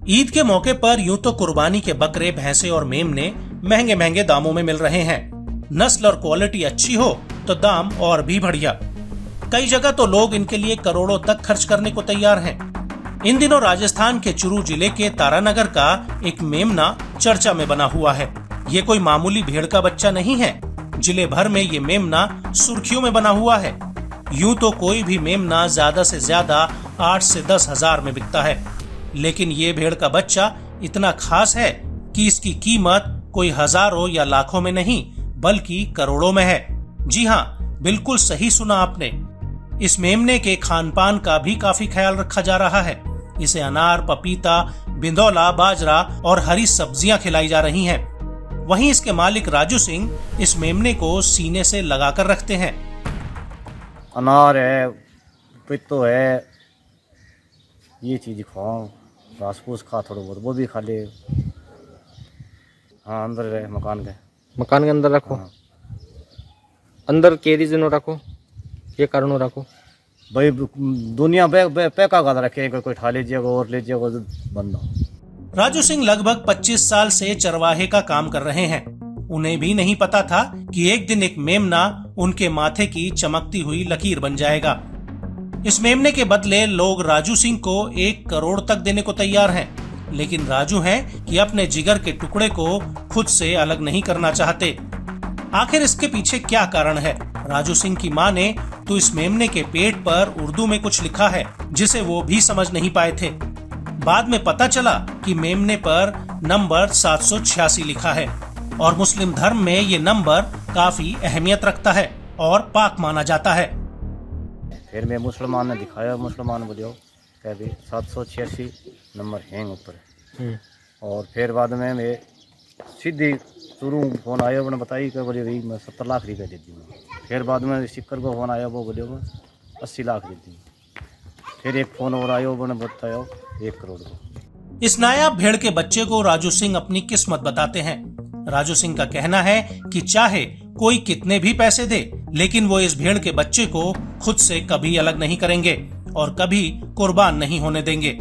ईद के मौके पर यूं तो कुर्बानी के बकरे, भैंसे और मेमने महंगे महंगे दामों में मिल रहे हैं। नस्ल और क्वालिटी अच्छी हो तो दाम और भी बढ़िया। कई जगह तो लोग इनके लिए करोड़ों तक खर्च करने को तैयार हैं। इन दिनों राजस्थान के चुरू जिले के तारानगर का एक मेमना चर्चा में बना हुआ है। ये कोई मामूली भेड़ का बच्चा नहीं है। जिले भर में ये मेमना सुर्खियों में बना हुआ है। यूं तो कोई भी मेमना ज्यादा से ज्यादा 8 से 10 हजार में बिकता है, लेकिन ये भेड़ का बच्चा इतना खास है कि इसकी कीमत कोई हजारों या लाखों में नहीं बल्कि करोड़ों में है। जी हाँ, बिल्कुल सही सुना आपने। इस मेमने के खान पान का भी काफी ख्याल रखा जा रहा है। इसे अनार, पपीता, बिंदौला, बाजरा और हरी सब्जियां खिलाई जा रही हैं। वहीं इसके मालिक राजू सिंह इस मेमने को सीने से लगाकर रखते हैं। अनार है, पपीतो है, ये चीज खाओ, घास फूस खा, थोड़ा बहुत वो भी खा ले। हाँ, अंदर है मकान के अंदर रखो। हाँ। अंदर के रीजन रखो, ये कारण रखो भाई, दुनिया पैका गादा रखे, कोई ठा लीजिएगा और लीजिएगा बंदा। राजू सिंह लगभग 25 साल से चरवाहे का काम कर रहे हैं। उन्हें भी नहीं पता था कि एक दिन एक मेमना उनके माथे की चमकती हुई लकीर बन जाएगा। इस मेमने के बदले लोग राजू सिंह को 1 करोड़ तक देने को तैयार हैं, लेकिन राजू हैं कि अपने जिगर के टुकड़े को खुद से अलग नहीं करना चाहते। आखिर इसके पीछे क्या कारण है? राजू सिंह की माने तो इस मेमने के पेट पर उर्दू में कुछ लिखा है जिसे वो भी समझ नहीं पाए थे। बाद में पता चला कि मेमने पर नंबर 786 लिखा है और मुस्लिम धर्म में ये नंबर काफी अहमियत रखता है और पाक माना जाता है। फिर मैं मुसलमान ने दिखाया, मुसलमान बोलियो कह भी 786 नंबर है ऊपर। और फिर बाद में मैं सीधी शुरू फोन आया, उन्होंने बताई कि बोलिए भाई मैं 70 लाख रुपये दे दी। फिर बाद में सिक्कर को फोन आया, वो बोलियो 80 लाख दे दी। फिर एक फोन और आया, उन्होंने बताया 1 करोड़ को। इस नायाब भेड़ के बच्चे को राजू सिंह अपनी किस्मत बताते हैं। राजू सिंह का कहना है कि चाहे कोई कितने भी पैसे दे, लेकिन वो इस भेड़ के बच्चे को खुद से कभी अलग नहीं करेंगे और कभी कुर्बान नहीं होने देंगे।